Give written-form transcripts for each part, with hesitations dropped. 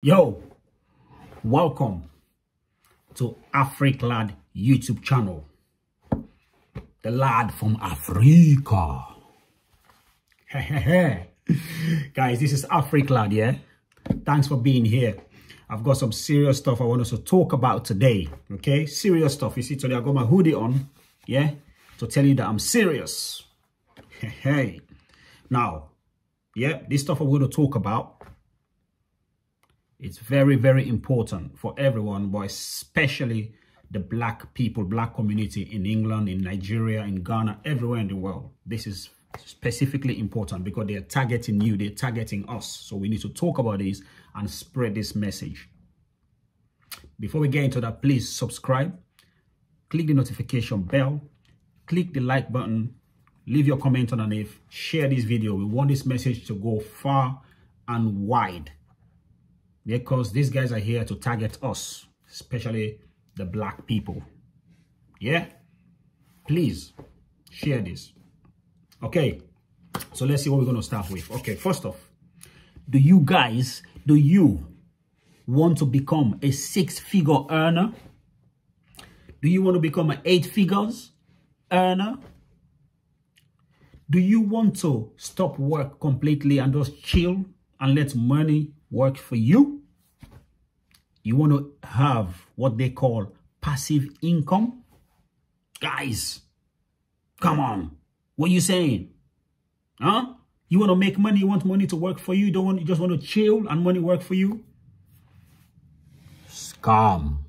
Yo, welcome to Africa YouTube channel. The lad from Africa. Guys, this is Africa, yeah? Thanks for being here. I've got some serious stuff I want us to talk about today, okay? Serious stuff. You see, today I got my hoodie on, yeah? To tell you that I'm serious. Hey. Now, yeah, this stuff I'm going to talk about, it's very, very important for everyone, but especially the black people, black community in England, in Nigeria, in Ghana, everywhere in the world. This is specifically important because they are targeting you, they're targeting us. So we need to talk about this and spread this message. Before we get into that, please subscribe, click the notification bell, click the like button, leave your comment underneath, share this video. We want this message to go far and wide, because these guys are here to target us, especially the black people. Yeah? Please share this. Okay, so let's see what we're going to start with. Okay, first off, do you want to become a 6-figure earner? Do you want to become an 8 figures earner? Do you want to stop work completely and just chill and let money work for you? You want to have what they call passive income? Guys, come on. What are you saying? Huh? You want to make money, you want money to work for you, you just want to chill and money work for you? Scam.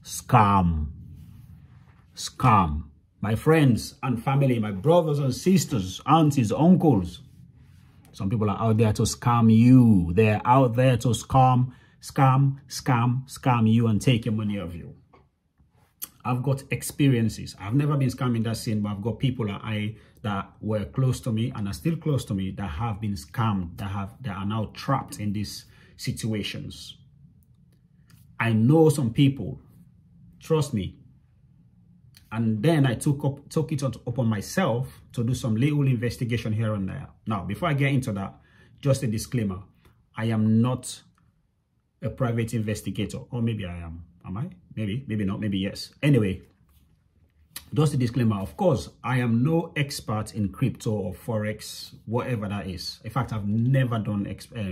Scam. Scam. My friends and family, my brothers and sisters, aunties, uncles. Some people are out there to scam you. They're out there to scam you and take your money off you. I've got experiences. I've never been scammed in that scene, but I've got people that were close to me and are still close to me that have been scammed, that are now trapped in these situations. I know some people, trust me. And then I took it upon myself to do some little investigation here and there. Now, before I get into that, just a disclaimer. I am not a private investigator. Or maybe I am. Am I? Maybe not. Maybe yes. Anyway, just a disclaimer. Of course, I am no expert in crypto or Forex, whatever that is. In fact, I've never done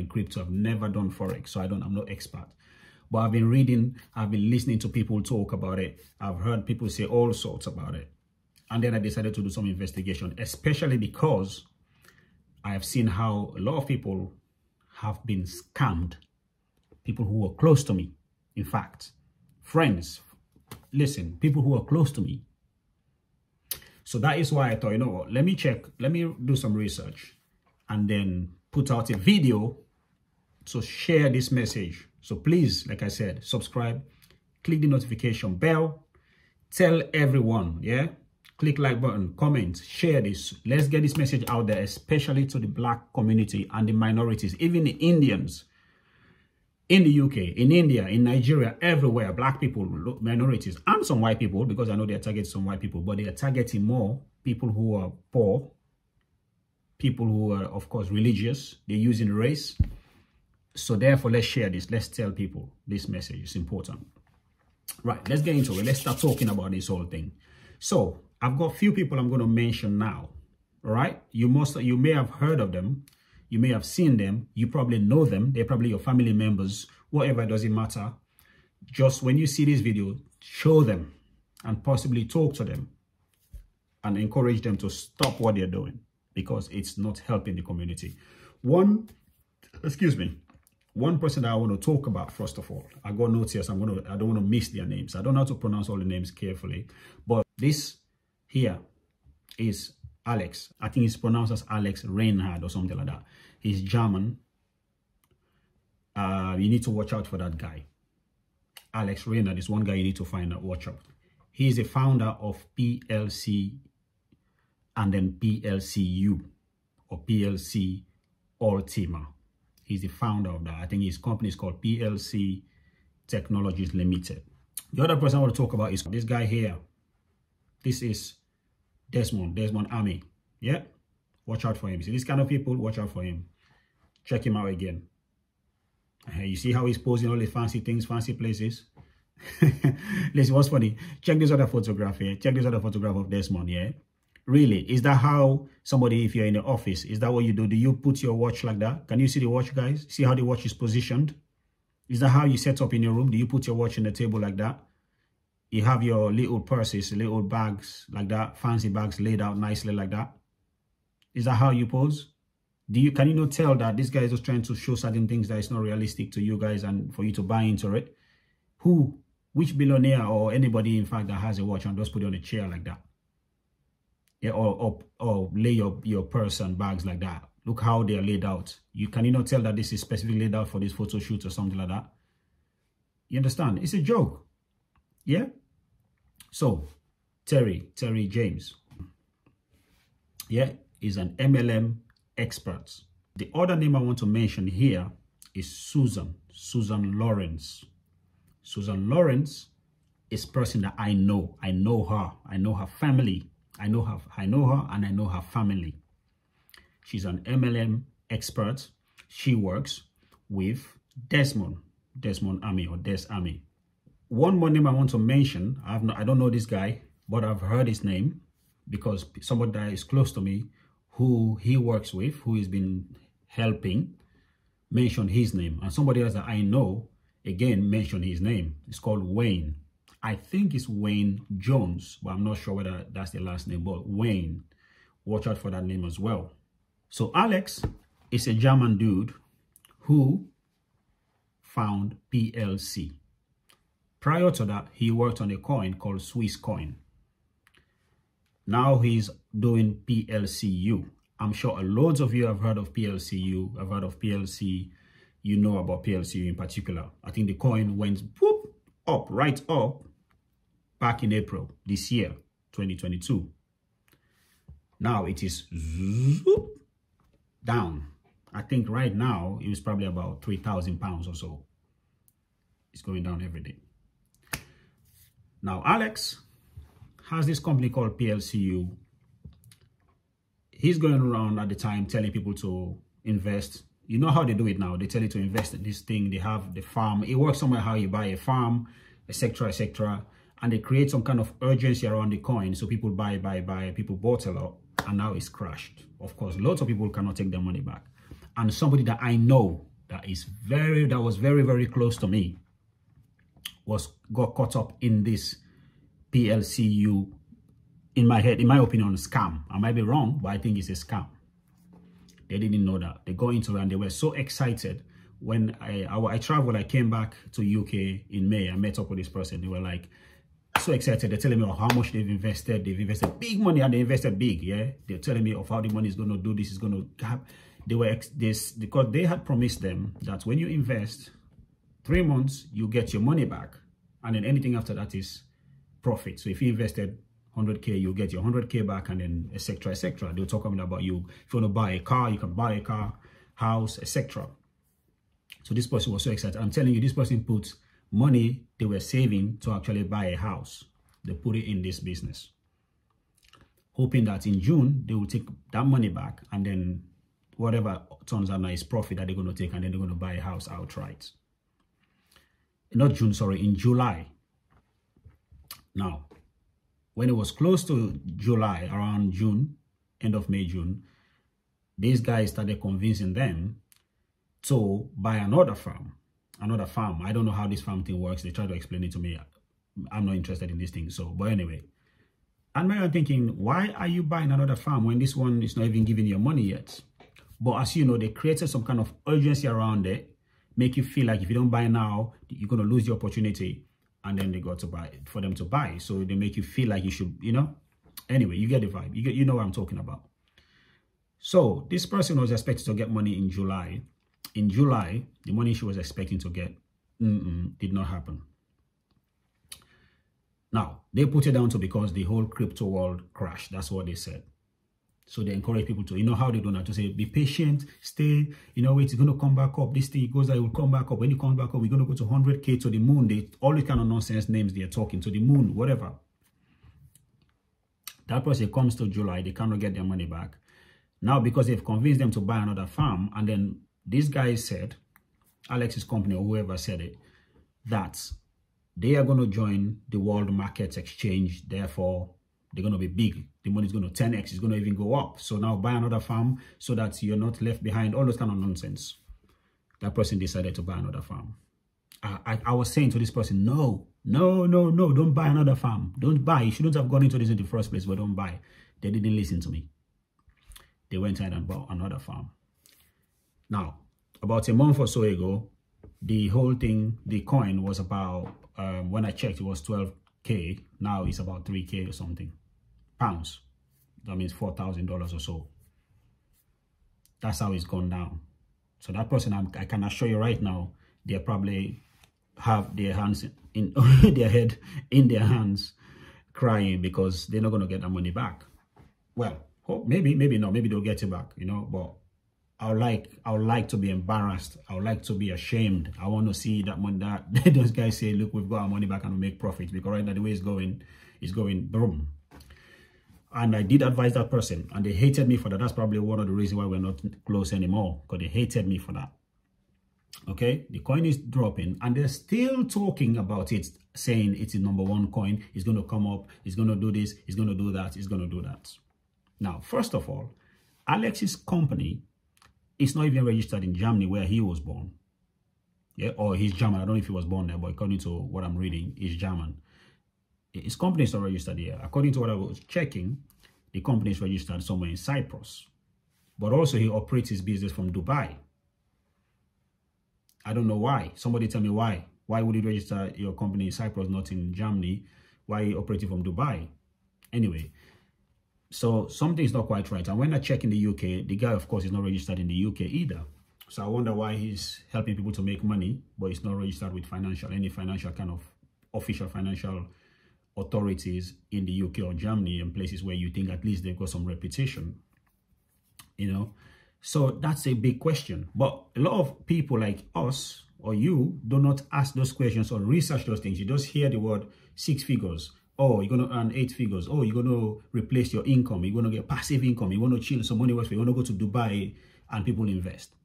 crypto. I've never done Forex. So I'm no expert. But I've been reading, I've been listening to people talk about it. I've heard people say all sorts about it. And then I decided to do some investigation, especially because I have seen how a lot of people have been scammed. People who were close to me. In fact, friends, listen, people who are close to me. So that is why I thought, you know what, let me do some research and then put out a video to share this message. So please, like I said, subscribe, click the notification bell, tell everyone, yeah? Click like button, comment, share this. Let's get this message out there, especially to the black community and the minorities, even the Indians in the UK, in India, in Nigeria, everywhere, black people, minorities, and some white people, because I know they're targeting some white people, but they are targeting more people who are poor, people who are, of course, religious. They're using race. So therefore, let's share this. Let's tell people this message is important. Right, let's get into it. Let's start talking about this whole thing. So I've got a few people I'm going to mention now. All right, you may have heard of them. You may have seen them. You probably know them. They're probably your family members. Whatever, it doesn't matter. Just when you see this video, show them and possibly talk to them and encourage them to stop what they're doing, because it's not helping the community. One person that I want to talk about, first of all, I got notes here, so I don't want to miss their names. I don't know how to pronounce all the names carefully, but this here is Alex. I think it's pronounced as Alex Reinhardt or something like that. He's German. You need to watch out for that guy. Alex Reinhardt is one guy you need to find out, watch out. He's the founder of PLC and then PLCU or PLC Ultima. He's the founder of that. I think his company is called PLC Technologies Limited. The other person I want to talk about is this guy here. This is Desmond Amey. Yeah? Watch out for him. See, these kind of people, watch out for him. Check him out again. You see how he's posing all the fancy things, fancy places? Listen, what's funny? Check this other photograph here. Check this other photograph of Desmond, yeah? Really, is that how somebody, if you're in the office, is that what you do? Do you put your watch like that? Can you see the watch, guys? See how the watch is positioned? Is that how you set up in your room? Do you put your watch on the table like that? You have your little purses, little bags like that, fancy bags laid out nicely like that? Is that how you pose? Can you not tell that this guy is just trying to show certain things that is not realistic to you guys and for you to buy into it? Which billionaire or anybody, in fact, that has a watch and just put it on a chair like that? Yeah, or lay your purse and bags like that. Look how they are laid out. Can you not tell that this is specifically laid out for this photo shoot or something like that? You understand? It's a joke. Yeah? So, Terry James, yeah, is an MLM expert. The other name I want to mention here is Susan Lawrence. Susan Lawrence is a person that I know. I know her. I know her family. I know her and I know her family. She's an MLM expert. She works with Desmond Amey or Des Amey. One more name I want to mention. I don't know this guy, but I've heard his name because somebody that is close to me, who he works with, who he's been helping, mentioned his name. And somebody else that I know, again, mentioned his name. It's called Wayne. I think it's Wayne Jones, but I'm not sure whether that's the last name, but Wayne. Watch out for that name as well. So Alex is a German dude who found PLC. Prior to that, he worked on a coin called Swiss coin. Now he's doing PLCU. I'm sure loads of you have heard of PLCU, have heard of PLC. You know about PLCU in particular. I think the coin went whoop, up, right up, back in April this year, 2022. Now it is zoop, down. I think right now it was probably about £3,000 or so. It's going down every day. Now Alex has this company called PLCU. He's going around at the time telling people to invest. You know how they do it now. They tell you to invest in this thing. They have the farm. It works somewhere how you buy a farm, etc., etc. And they create some kind of urgency around the coin. So people buy. People bought a lot. And now it's crashed. Of course, lots of people cannot take their money back. And somebody that I know that was very, very close to me got caught up in this PLCU, in my opinion, scam. I might be wrong, but I think it's a scam. They didn't know that. They got into it and they were so excited. When I traveled, I came back to UK in May. I met up with this person. They were like so excited. They're telling me of how much they've invested. They've invested big money and they invested big. Yeah, they're telling me of how the money is going to do this, is going to have. Because they had promised them that when you invest 3 months, you get your money back, and then anything after that is profit. So if you invested 100K, you'll get your 100K back, and then etc., etc. They'll talk about you. If you want to buy a car, you can buy a car, house, etc. So this person was so excited. I'm telling you, this person put money they were saving to actually buy a house. They put it in this business, hoping that in June they will take that money back, and then whatever turns out nice profit that they're going to take, and then they're going to buy a house outright. Not June, sorry, in July. Now, when it was close to July, around June, end of May, June, these guys started convincing them to buy another farm. I don't know how this farm thing works. They try to explain it to me. I'm not interested in this thing. So, but anyway. And I'm thinking, why are you buying another farm when this one is not even giving you money yet? But as you know, they created some kind of urgency around it, make you feel like if you don't buy now, you're going to lose the opportunity. And then they got to buy for them to buy. So they make you feel like you should, you know. Anyway, you get the vibe. You know what I'm talking about. So this person was expected to get money in July. In July, the money she was expecting to get did not happen. Now, they put it down to because the whole crypto world crashed. That's what they said. So they encourage people to, you know how they do now, to say, be patient, stay, you know, it's going to come back up. This thing goes, it will come back up. When it comes back up, we're going to go to 100K, to the moon. All these kind of nonsense names they're talking, to the moon, whatever. That person comes to July, they cannot get their money back. Now, because they've convinced them to buy another farm, and then these guys said Alex's company or whoever said it, that they are going to join the world market exchange. Therefore, they're going to be big. The money is going to 10x. It's going to even go up. So now buy another farm so that you're not left behind. All those kind of nonsense. That person decided to buy another farm. I was saying to this person, no, don't buy another farm. Don't buy. You shouldn't have gone into this in the first place, but don't buy. They didn't listen to me. They went ahead and bought another farm. Now, about a month or so ago, the whole thing, the coin was about, when I checked, it was 12K. Now it's about 3K or something. Pounds. That means $4,000 or so. That's how it's gone down. So that person, I can assure you right now, they probably have their hands in their head, in their hands, crying because they're not going to get their money back. Well, maybe not. Maybe they'll get it back, you know. But I would like to be embarrassed. I would like to be ashamed. I want to see that when those guys say, look, we've got our money back and we make profits, because right now the way it's going boom. And I did advise that person, and they hated me for that. That's probably one of the reasons why we're not close anymore, because they hated me for that. Okay, the coin is dropping, and they're still talking about it, saying it's the #1 coin. It's going to come up. It's going to do this. It's going to do that. It's going to do that. Now, first of all, Alex's company is not even registered in Germany, where he was born. Yeah, or he's German. I don't know if he was born there, but according to what I'm reading, he's German. His company is not registered here. According to what I was checking, the company is registered somewhere in Cyprus. But also he operates his business from Dubai. I don't know why. Somebody tell me why. Why would you register your company in Cyprus, not in Germany? Why are you operating from Dubai? Anyway, so something is not quite right. And when I check in the UK, the guy, of course, is not registered in the UK either. So I wonder why he's helping people to make money, but he's not registered with any financial kind of official financial authorities in the UK or Germany, and places where you think at least they've got some reputation, you know. So that's a big question. But a lot of people like us or you do not ask those questions or research those things. You just hear the word 6 figures. Oh, you're going to earn 8 figures. Oh, you're going to replace your income. You're going to get passive income. You want to chill some money works for you. You want to go to Dubai and people invest.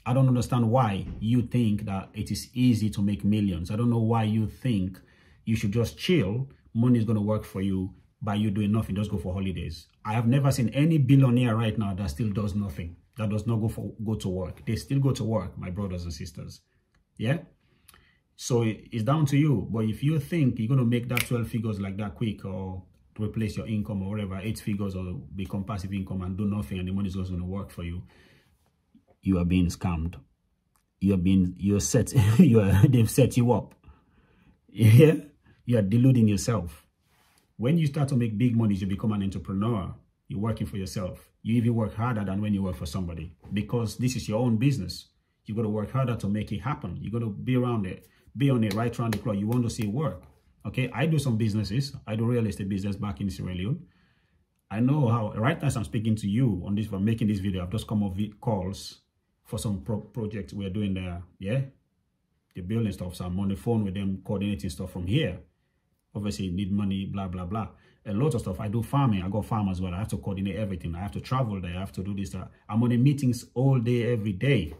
I don't understand why you think that it is easy to make millions. I don't know why you think you should just chill. Money is going to work for you by you doing nothing. Just go for holidays. I have never seen any billionaire right now that still does nothing, that does not go to work. They still go to work, my brothers and sisters. Yeah? So it's down to you. But if you think you're going to make that 12 figures like that quick, or to replace your income or whatever, 8 figures, or become passive income and do nothing, and the money is also going to work for you, you are being scammed. They've set you up. Yeah? You are deluding yourself. When you start to make big money, you become an entrepreneur. You're working for yourself. You even work harder than when you work for somebody, because this is your own business. You got to work harder to make it happen. You got to be around it, be on it right around the clock. You want to see it work. Okay, I do some businesses. I do real estate business back in Sierra Leone. I know how. Right now, as I'm speaking to you on this, for making this video, I've just come off calls for some projects we're doing there. Yeah, the building stuff. So I'm on the phone with them, coordinating stuff from here. Obviously, need money, blah, blah, blah. A lot of stuff. I do farming. I got farm as well. I have to coordinate everything. I have to travel there. I have to do this. I'm on the meetings all day, every day,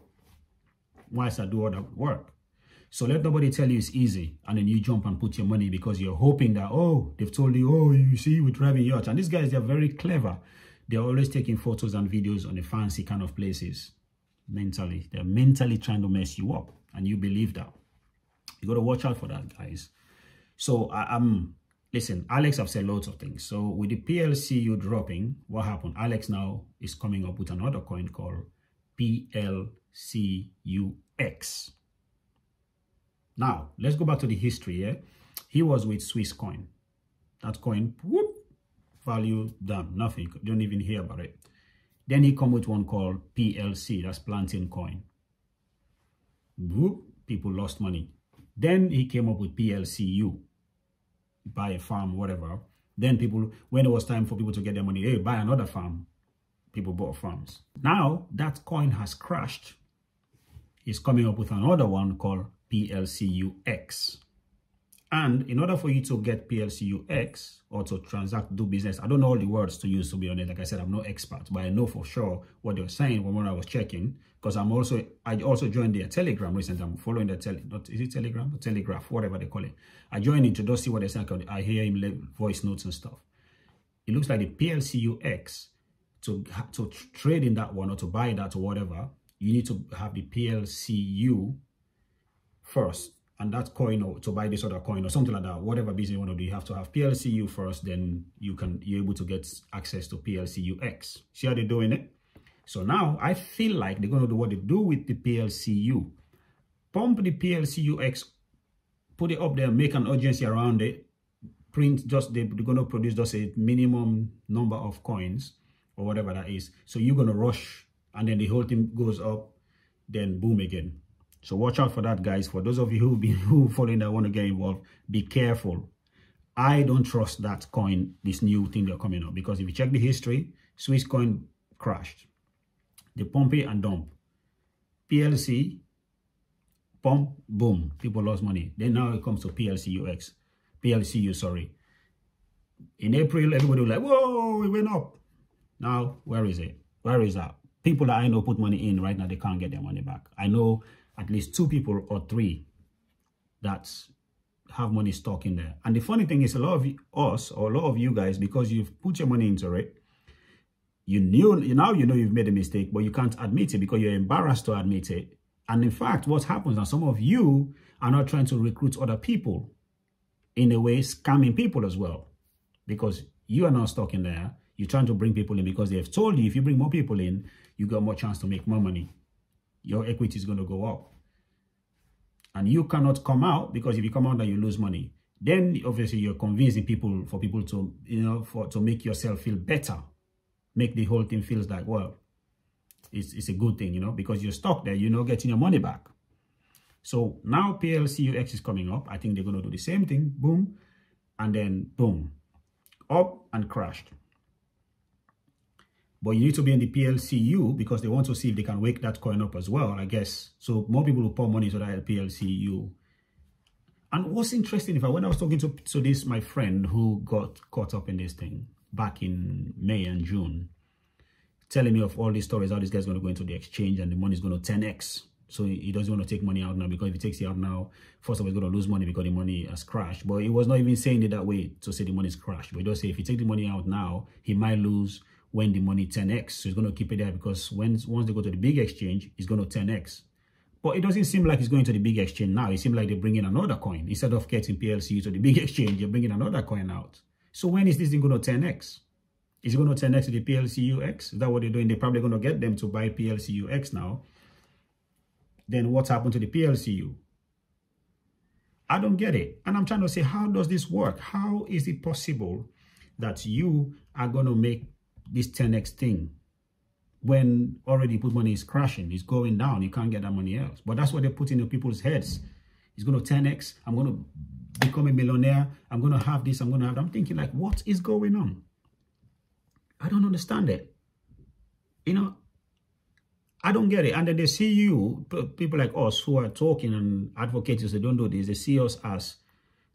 whilst I do all that work. So let nobody tell you it's easy, and then you jump and put your money because you're hoping that, oh, they've told you, oh, you see, we're driving yachts. And these guys, they're very clever. They're always taking photos and videos on the fancy kind of places. Mentally. They're mentally trying to mess you up, and you believe that. You got to watch out for that, guys. So listen, Alex have said loads of things. So with the PLCU dropping, what happened? Alex now is coming up with another coin called PLCUX. Now, let's go back to the history here. He was with Swiss coin. That coin, whoop, value done, nothing. Don't even hear about it. Then he come with one called PLC, that's plantain coin. Whoop, people lost money. Then he came up with PLCU, buy a farm, whatever. Then people, when it was time for people to get their money, hey, buy another farm. People bought farms. Now that coin has crashed. He's coming up with another one called PLCUX. And in order for you to get PLCUX or to transact, do business, I don't know all the words to use, to be honest. Like I said, I'm no expert, but I know for sure what they're saying when I was checking, because I also joined their Telegram recently. I'm following the is it Telegram or Telegraph, whatever they call it. I joined it to just see what they're saying. I hear him voice notes and stuff. It looks like the PLCUX, to trade in that one or to buy that or whatever, you need to have the PLCU first. And that coin, or to buy this other coin or something like that, whatever business you want to do, you have to have PLCU first, then you're able to get access to PLCUX. See how they're doing it? So now I feel like they're going to do what they do with the PLCU. Pump the PLCUX, put it up there, make an urgency around it, print they're going to produce just a minimum number of coins or whatever that is. So you're going to rush, and then the whole thing goes up, then boom again. So watch out for that, guys. For those of you who following that want to get involved, be careful. I don't trust that coin, this new thing they're coming up, because if you check the history, Swiss coin crashed. They pump it and dump. PLC, pump, boom, people lost money. Then now it comes to PLCU, sorry. In April, everybody was like, whoa, it went up. Now, where is it? Where is that? People that I know put money in right now, they can't get their money back. I know at least 2 people or 3 that have money stuck in there. And the funny thing is, a lot of us, or a lot of you guys, because you've put your money into it, now you know you've made a mistake, but you can't admit it because you're embarrassed to admit it. And in fact, what happens now, some of you are not trying to recruit other people, in a way scamming people as well, because you are not stuck in there. You're trying to bring people in because they've told you if you bring more people in, you got more chance to make more money. Your equity is going to go up. And you cannot come out, because if you come out then you lose money. Then obviously you're convincing people, for people to, to make yourself feel better. Make the whole thing feels like, well, it's a good thing, because you're stuck there, you're not getting your money back. So now PLCUX is coming up. I think they're going to do the same thing. Boom. And then boom. Up and crashed. But you need to be in the PLCU because they want to see if they can wake that coin up as well, I guess. So more people will pour money into that PLCU. And what's interesting, when I was talking to this, my friend who got caught up in this thing back in May and June, telling me of all these stories, how this guy's going to go into the exchange and the money is going to 10x. So he doesn't want to take money out now, because if he takes it out now, first of all, he's going to lose money because the money has crashed. But he was not even saying it that way to say the money is crashed. But he does say if he takes the money out now, he might lose when the money 10x. So he's going to keep it there, because once they go to the big exchange, it's going to 10x. But it doesn't seem like it's going to the big exchange now. It seems like they're bringing another coin. Instead of getting PLCU to the big exchange, you're bringing another coin out. So when is this thing going to 10x? Is it going to 10x to the PLCUX? Is that what they're doing? They're probably going to get them to buy PLCUX now. Then what's happened to the PLCU? I don't get it. And I'm trying to say, how does this work? How is it possible that you are going to make this 10x thing when already put money is crashing, it's going down, you can't get that money else? But that's what they put in people's heads. It's going to 10x, I'm going to become a millionaire, I'm going to have this, I'm going to have that. I'm thinking, like, what is going on? I don't understand it. I don't get it. And then they see you, people like us who are talking and advocating, they don't do this, they see us as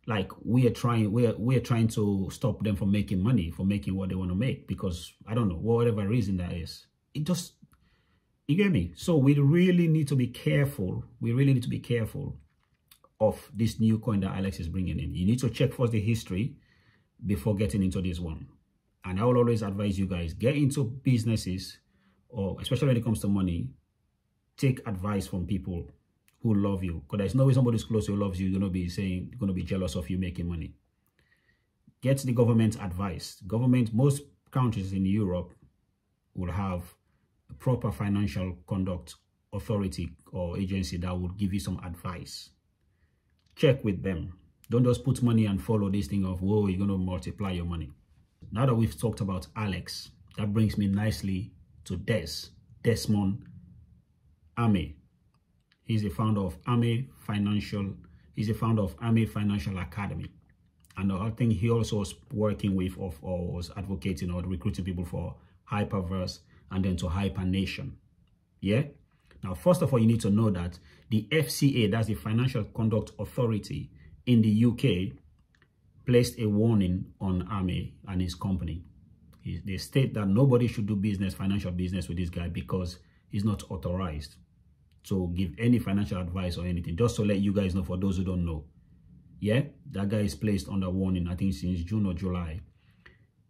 like we're trying to stop them from making money, from making what they want to make, because I don't know, whatever reason that is. You get me? So we really need to be careful. We really need to be careful of this new coin that Alex is bringing in. You need to check first the history before getting into this one. And I will always advise you guys, get into businesses, or especially when it comes to money, take advice from people who love you. Because there's no way somebody who's close to you loves you, you're going to be jealous of you making money. Get the government's advice. Most countries in Europe will have a proper financial conduct authority or agency that will give you some advice. Check with them. Don't just put money and follow this thing of, whoa, you're going to multiply your money. Now that we've talked about Alex, that brings me nicely to Desmond Amey. He's the founder of Amey Financial. He's the founder of Amey Financial Academy. And I think he also was working with or was advocating or recruiting people for Hyperverse and then to HyperNation. Yeah? Now, first of all, you need to know that the FCA, that's the Financial Conduct Authority, in the UK placed a warning on Amey and his company. They state that nobody should do business, financial business with this guy because he's not authorized to give any financial advice or anything. Just to let you guys know, for those who don't know. Yeah, that guy is placed under warning, I think since June or July.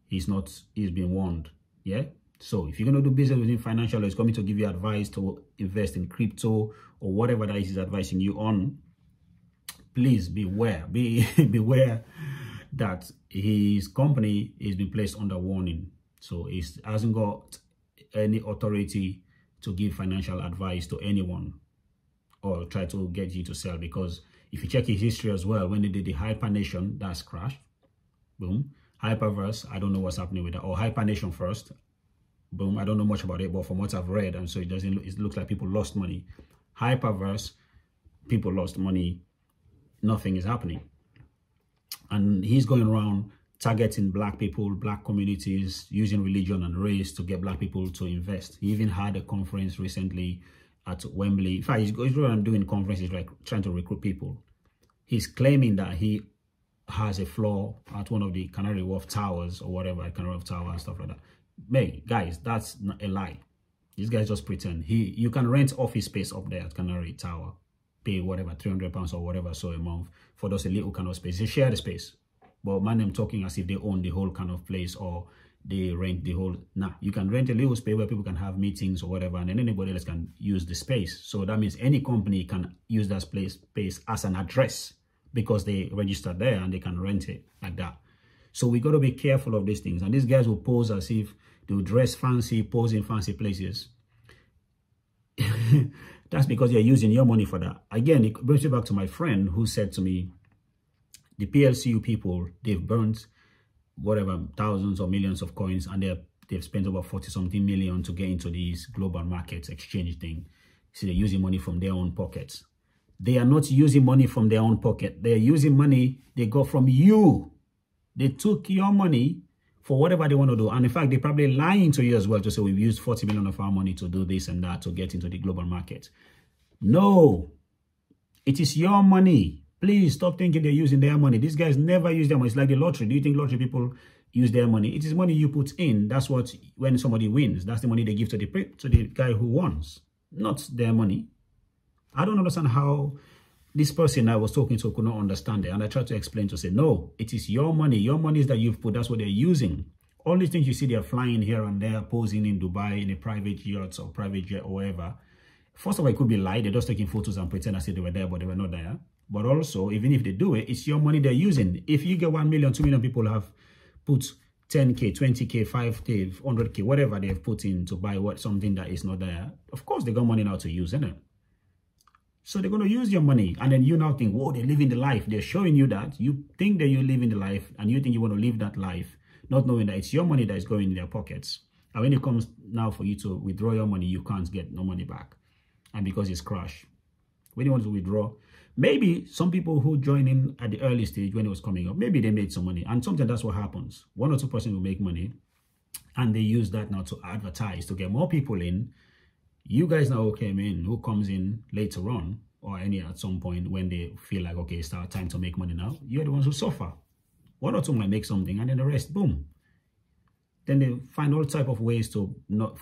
He's been warned. Yeah. So if you're going to do business with him financially, he's coming to give you advice to invest in crypto or whatever that he's advising you on. Please beware. Beware that his company is being placed under warning. So he hasn't got any authority to give financial advice to anyone or try to get you to sell, because if you check his history as well, when they did the Hypernation, that's crashed. Boom. Hyperverse, I don't know what's happening with that. Or Hypernation first. Boom. I don't know much about it, but from what I've read, and so it looks like people lost money. Hyperverse, people lost money. Nothing is happening. And he's going around targeting black people, black communities, using religion and race to get black people to invest. He even had a conference recently at Wembley. In fact, he's going around doing conferences, like trying to recruit people. He's claiming that he has a floor at one of the Canary Wharf Towers or whatever, Canary Wharf Tower and stuff like that. Hey, guys, that's not a lie. These guys just pretend. You can rent office space up there at Canary Tower, pay whatever, £300 or whatever so a month for just a little kind of space. They share the space. But man, I'm talking as if they own the whole kind of place or they rent the whole. Nah, you can rent a little space where people can have meetings or whatever, and then anybody else can use the space. So that means any company can use that space as an address because they register there and they can rent it like that. So we got to be careful of these things. And these guys will pose as if they will dress fancy, pose in fancy places. That's because they're using your money for that. Again, it brings me back to my friend who said to me, the PLCU people, they've burnt whatever, thousands or millions of coins, and they've spent over 40-something million to get into these global markets exchange thing. See, they're using money from their own pockets. They are not using money from their own pocket. They're using money they got from you. They took your money for whatever they want to do. And in fact, they're probably lying to you as well to say, we've used 40 million of our money to do this and that to get into the global market. No, it is your money. Please stop thinking they're using their money. These guys never use their money. It's like the lottery. Do you think lottery people use their money? It is money you put in. That's what, when somebody wins, that's the money they give to the guy who wants, not their money. I don't understand how this person I was talking to could not understand it. And I tried to explain to say, no, it is your money. Your money is that you've put. That's what they're using. All these things you see, they're flying here and there, posing in Dubai in a private yacht or private jet or whatever. First of all, it could be lie. They're just taking photos and pretend as if they were there, but they were not there. But also, even if they do it, it's your money they're using. If you get 1 million, 2 million people have put 10K, 20K, 5K, 100K, whatever they've put in to buy something that is not there, of course they got money now to use, isn't it? So they're going to use your money. And then you now think, whoa, they're living the life. They're showing you that. You think that you're living the life and you think you want to live that life, not knowing that it's your money that is going in their pockets. And when it comes now for you to withdraw your money, you can't get no money back. And because it's crashed. When you want to withdraw, maybe some people who join in at the early stage when it was coming up, maybe they made some money. And sometimes that's what happens. 1 or 2% will make money. And they use that now to advertise, to get more people in. You guys now came in, who comes in later on, or at some point when they feel like, okay, it's time to make money now. You're the ones who suffer. 1 or 2 might make something, and then the rest, boom. Then they find all type of ways for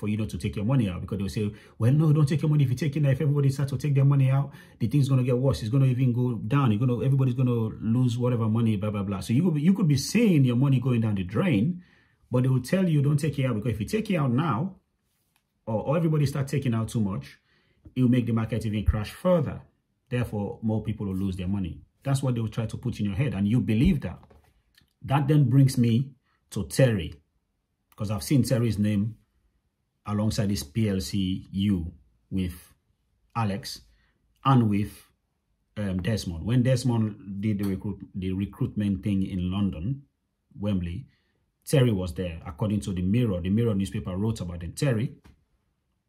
you not to take your money out, because they'll say, well, no, don't take your money. If you take it now, if everybody starts to take their money out, the thing's going to get worse. It's going to even go down. Everybody's going to lose whatever money, blah, blah, blah. So you could be seeing your money going down the drain, but they will tell you don't take it out, because if you take it out now, or everybody start taking out too much, it will make the market even crash further. Therefore, more people will lose their money. That's what they will try to put in your head, and you believe that. That then brings me to Terry, because I've seen Terry's name alongside this PLCU with Alex and with Desmond. When Desmond did the recruitment thing in London, Wembley, Terry was there. According to the Mirror newspaper wrote about it. Terry,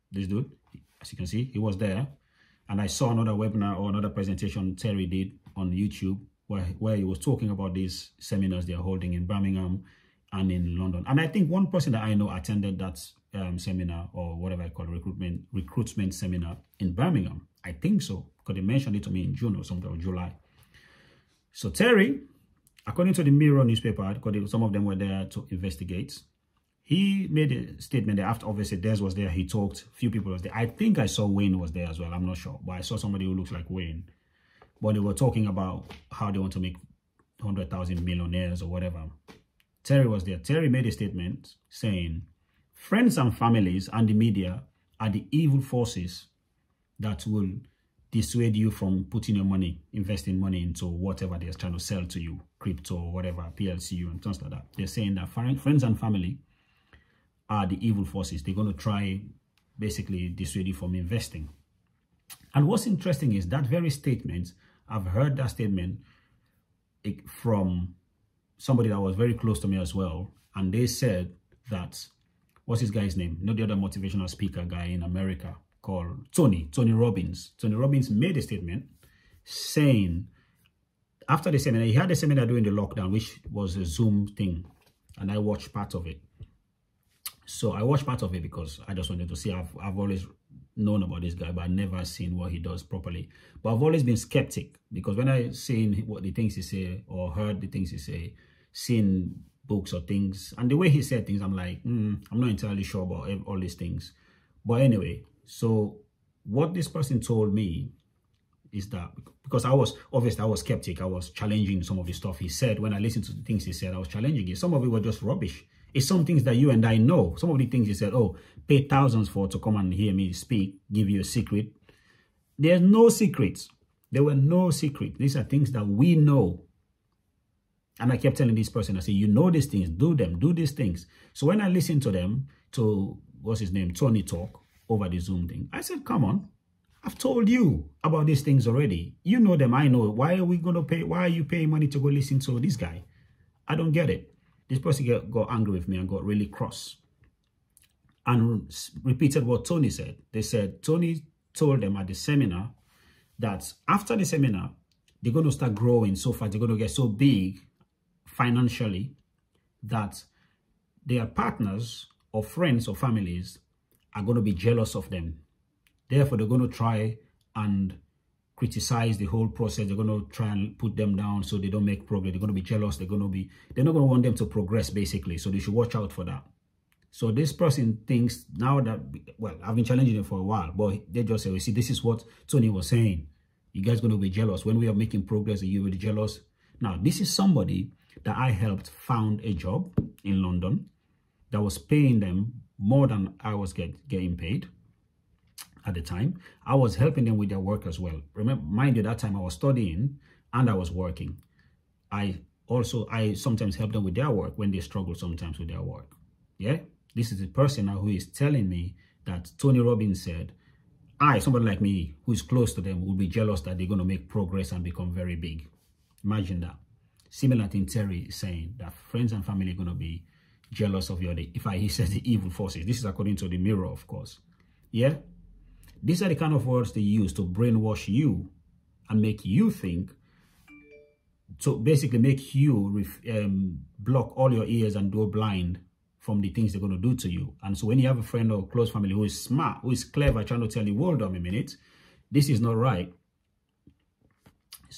this dude, as you can see, he was there. And I saw another webinar or another presentation Terry did on YouTube where he was talking about these seminars they're holding in Birmingham and in London. And I think one person that I know attended that seminar, or whatever I call recruitment seminar in Birmingham. I think so, because they mentioned it to me in June or something, or July. So Terry, according to the Mirror newspaper, because some of them were there to investigate, he made a statement that after obviously Des was there, he talked, few people was there. I think I saw Wayne was there as well. I'm not sure, but I saw somebody who looks like Wayne. But they were talking about how they want to make 100,000 millionaires or whatever. Terry was there. Terry made a statement saying, friends and families and the media are the evil forces that will dissuade you from putting your money, investing money into whatever they're trying to sell to you, crypto or whatever, PLCU and things like that. They're saying that friends and family are the evil forces. They're going to try basically dissuade you from investing. And what's interesting is that very statement, I've heard that statement from somebody that was very close to me as well. And they said that, what's this guy's name? You know, the other motivational speaker guy in America called Tony Robbins. Tony Robbins made a statement saying, after the seminar, he had a seminar during the lockdown, which was a Zoom thing. And I watched part of it. So I watched part of it because I just wanted to see. I've always known about this guy, but I've never seen what he does properly. But I've always been skeptic because when I seen what the things he say or heard the things he say, seen books or things, and the way he said things, I'm like, I'm not entirely sure about all these things. But anyway, so what this person told me is that, because I was skeptic, I was challenging some of the stuff he said. When I listened to the things he said, I was challenging it. Some of it were just rubbish. It's some things that you and I know. Some of the things he said, oh, pay thousands for to come and hear me speak, give you a secret. There's no secrets. There were no secrets. These are things that we know. And I kept telling this person, I said, you know these things, do them, do these things. So when I listened to them, to, what's his name, Tony talk over the Zoom thing, I said, come on, I've told you about these things already. You know them, I know. Why are we going to pay? Why are you paying money to go listen to this guy? I don't get it. This person got angry with me and got really cross and repeated what Tony said. They said, Tony told them at the seminar that after the seminar, they're going to start growing so fast, they're going to get so big financially that their partners or friends or families are going to be jealous of them. Therefore, they're going to try and criticize the whole process. They're going to try and put them down so they don't make progress. They're going to be jealous. They're not going to want them to progress, basically. So they should watch out for that. So this person thinks now that, well, I've been challenging them for a while, but they just say, well, see, this is what Tony was saying. You guys are going to be jealous. When we are making progress, you will be jealous. Now, this is somebody that I helped found a job in London that was paying them more than I was getting paid. At the time, I was helping them with their work as well. Remember, mind you, that time I was studying and I was working. I sometimes help them with their work when they struggle sometimes with their work. Yeah, this is the person now who is telling me that Tony Robbins said, somebody like me who is close to them will be jealous that they're going to make progress and become very big. Imagine that. Similar thing Terry is saying, that friends and family are going to be jealous of he says the evil forces. This is according to the Mirror, of course. Yeah. These are the kind of words they use to brainwash you and make you think, to basically make you block all your ears and go blind from the things they're going to do to you. And so when you have a friend or close family who is smart, who is clever, trying to tell you, hold on a minute, this is not right.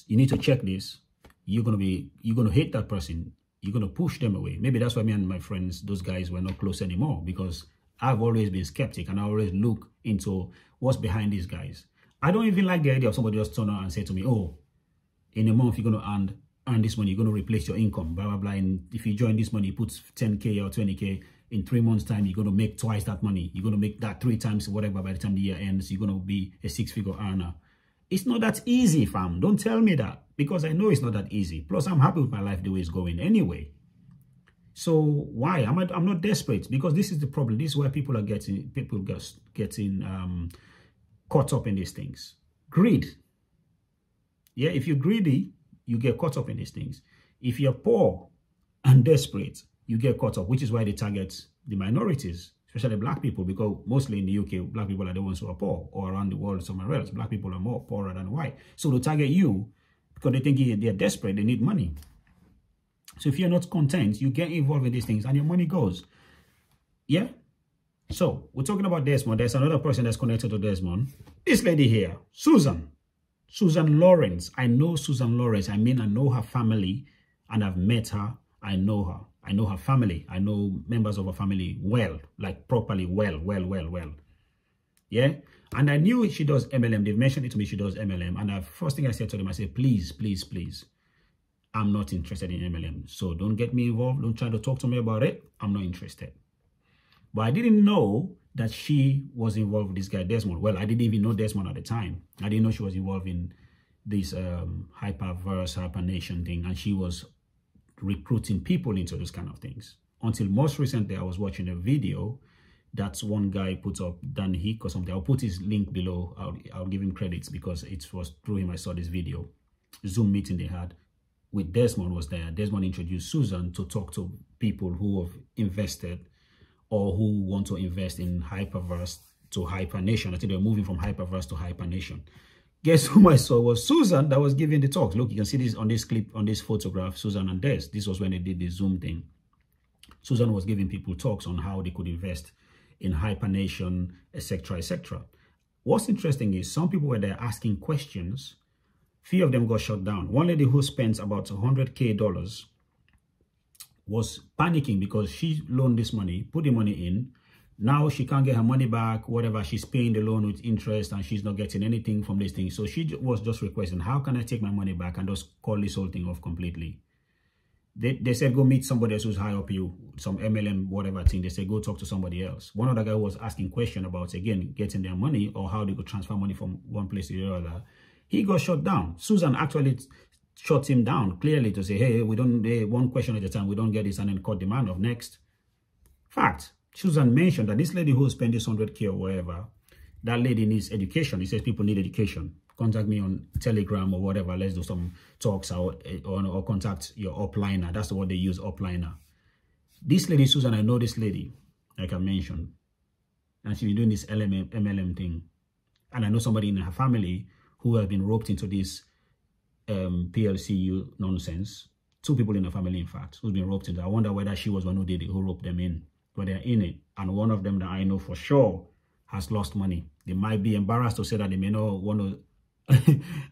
You need to check this. You're going to hate that person. You're going to push them away. Maybe that's why me and my friends, those guys, were not close anymore, because I've always been skeptic and I always look into what's behind these guys. I don't even like the idea of somebody just turn around and say to me, oh, in a month you're going to earn this money, you're going to replace your income, blah, blah, blah. And if you join this money, you put 10K or 20K, in 3 months' time, you're going to make twice that money. You're going to make that 3 times whatever by the time the year ends. You're going to be a 6-figure earner. It's not that easy, fam. Don't tell me that, because I know it's not that easy. Plus, I'm happy with my life the way it's going anyway. So why? I'm not desperate, because this is the problem. This is where people are getting caught up in these things. Greed. Yeah, if you're greedy, you get caught up in these things. If you're poor and desperate, you get caught up, which is why they target the minorities, especially black people, because mostly in the UK, black people are the ones who are poor, or around the world somewhere else. Black people are more poorer than white. So they target you because they think they're desperate, they need money. So if you're not content, you get involved in these things and your money goes. Yeah? So we're talking about Desmond. There's another person that's connected to Desmond. This lady here, Susan. Susan Lawrence. I know Susan Lawrence. I mean, I know her family and I've met her. I know her. I know her family. I know members of her family well, like properly well. Yeah. And I knew she does MLM. They've mentioned it to me. She does MLM. And the first thing I said to them, I said, please, please, please, I'm not interested in MLM. So don't get me involved. Don't try to talk to me about it. I'm not interested. But I didn't know that she was involved with this guy, Desmond. Well, I didn't even know Desmond at the time. I didn't know she was involved in this hypernation thing. And she was recruiting people into those kind of things. Until most recently, I was watching a video that one guy put up, Dan Hick or something. I'll put his link below. I'll give him credits because it was through him I saw this video. Zoom meeting they had with Desmond was there. Desmond introduced Susan to talk to people who have invested or who want to invest in Hyperverse to Hypernation. I think they're moving from Hyperverse to Hypernation. Guess who I saw was Susan that was giving the talks. Look, you can see this on this clip, on this photograph, Susan and Des. This was when they did the Zoom thing. Susan was giving people talks on how they could invest in Hypernation, etc., etc. What's interesting is some people were there asking questions. Few of them got shut down. One lady who spent about $100K was panicking because she loaned this money, put the money in. Now she can't get her money back, whatever. She's paying the loan with interest and she's not getting anything from this thing. So she was just requesting, how can I take my money back and just call this whole thing off completely? They said, go meet somebody else who's high up you, some MLM, whatever thing. They said, go talk to somebody else. One other guy was asking question about, again, getting their money or how they could transfer money from one place to the other. He got shut down. Susan actually shut him down clearly to say, hey, we don't, one question at a time, we don't get this, and then cut the man off next. Fact, Susan mentioned that this lady who spent this 100K or whatever, that lady needs education. He says people need education. Contact me on Telegram or whatever. Let's do some talks or contact your upliner. That's the word they use, upliner. This lady, Susan, I know this lady, like I mentioned, and she's been doing this MLM thing. And I know somebody in her family who have been roped into this PLCU nonsense. 2 people in the family, in fact, who's been roped into. I wonder whether she was one who did it, who roped them in. But they're in it. And one of them that I know for sure has lost money. They might be embarrassed to say that. They may not want to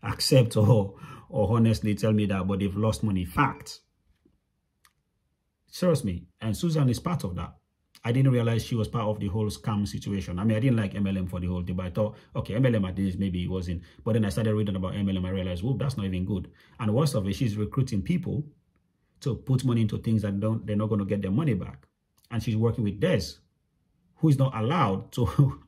accept or honestly tell me that, but they've lost money. Fact. Seriously. And Susan is part of that. I didn't realize she was part of the whole scam situation. I mean, I didn't like MLM for the whole thing, but I thought, okay, MLM at least maybe it wasn't. But then I started reading about MLM. I realized, whoa, that's not even good. And worst of it, she's recruiting people to put money into things that they're not going to get their money back. And she's working with Des, who is not allowed to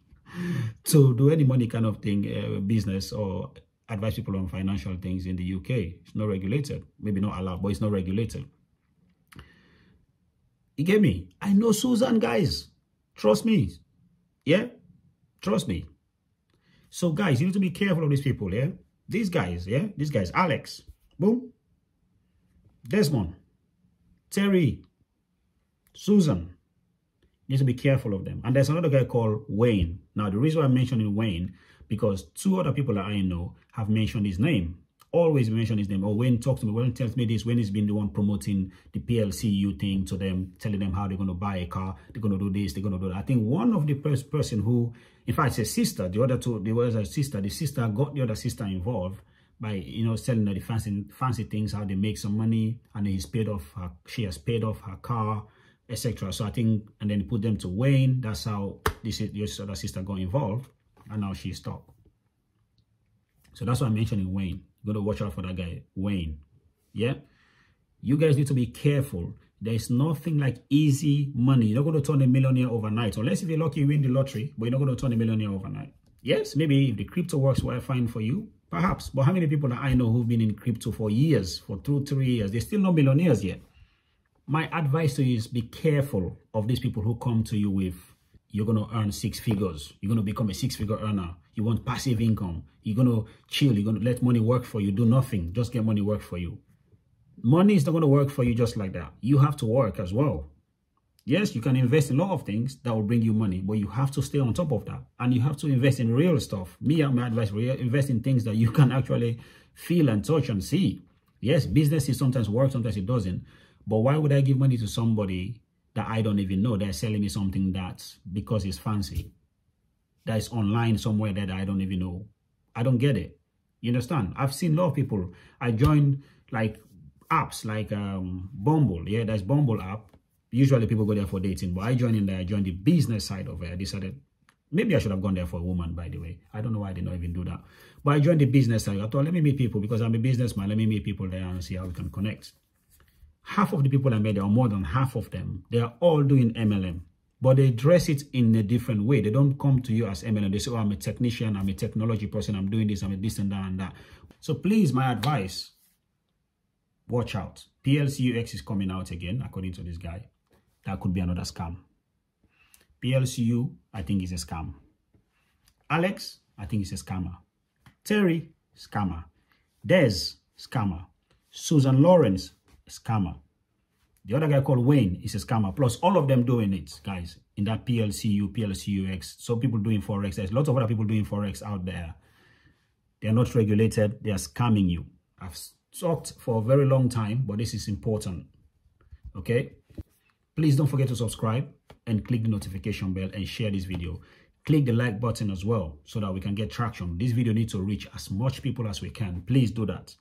to do any money kind of thing, business or advise people on financial things in the UK. It's not regulated. Maybe not allowed, but it's not regulated. You get me? I know Susan, guys. Trust me. Yeah? Trust me. So, guys, you need to be careful of these people, yeah? These guys, yeah? These guys. Alex. Boom. Desmond. Terry. Susan. You need to be careful of them. And there's another guy called Wayne. Now, the reason why I'm mentioning Wayne, because 2 other people that I know have mentioned his name. Always mention his name. Or Wayne talks to me. Wayne tells me this. Wayne has been the one promoting the PLCU thing to them, telling them how they're going to buy a car, they're going to do this, they're going to do that. I think one of the person who, in fact, it's a sister. The other 2, there was a sister. The sister got the other sister involved by, you know, selling her the fancy things, how they make some money, and he's paid off her. She has paid off her car, etc. So I think, and then put them to Wayne. That's how this other sister got involved, and now she's stopped. So that's why I'm mentioning Wayne. You're going to watch out for that guy, Wayne. Yeah? You guys need to be careful. There's nothing like easy money. You're not going to turn a millionaire overnight. Unless if you're lucky, you win the lottery, but you're not going to turn a millionaire overnight. Yes, maybe if the crypto works well, fine for you, perhaps. But how many people that I know who've been in crypto for years, for 2-3 years, they're still not millionaires yet? My advice to you is be careful of these people who come to you with, you're going to earn 6 figures. You're going to become a 6-figure earner. You want passive income. You're going to chill. You're going to let money work for you. Do nothing. Just get money work for you. Money is not going to work for you just like that. You have to work as well. Yes, you can invest in a lot of things that will bring you money, but you have to stay on top of that. And you have to invest in real stuff. Me, my advice, invest in things that you can actually feel and touch and see. Yes, businesses sometimes work, sometimes it doesn't. But why would I give money to somebody that I don't even know? They're selling me something that's because it's fancy. That is online somewhere that I don't even know. I don't get it. You understand? I've seen a lot of people. I joined like apps like Bumble. Yeah, there's Bumble app. Usually people go there for dating, but I joined in there. I joined the business side of it. I decided maybe I should have gone there for a woman, by the way. I don't know why I did not even do that. But I joined the business side. I thought, let me meet people because I'm a businessman. Let me meet people there and see how we can connect. Half of the people I met there, or more than half of them, they are all doing MLM. But they dress it in a different way. They don't come to you as MLM. They say, oh, I'm a technician, I'm a technology person, I'm doing this, I'm a this and that and that. So please, my advice, watch out. PLCUX is coming out again, according to this guy. That could be another scam. PLCU, I think is a scam. Alex, I think is a scammer. Terry, scammer. Des, scammer. Susan Lawrence, scammer. The other guy called Wayne is a scammer. Plus, all of them doing it, guys, in that PLCU, PLCUX. Some people doing Forex. There's lots of other people doing Forex out there. They are not regulated. They are scamming you. I've talked for a very long time, but this is important. Okay? Please don't forget to subscribe and click the notification bell and share this video. Click the like button as well so that we can get traction. This video needs to reach as much people as we can. Please do that.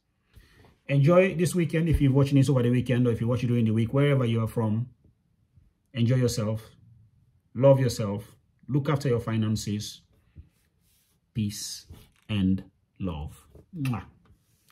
Enjoy this weekend if you're watching this over the weekend, or if you're watching during the week, wherever you are from. Enjoy yourself. Love yourself. Look after your finances. Peace and love. Mwah.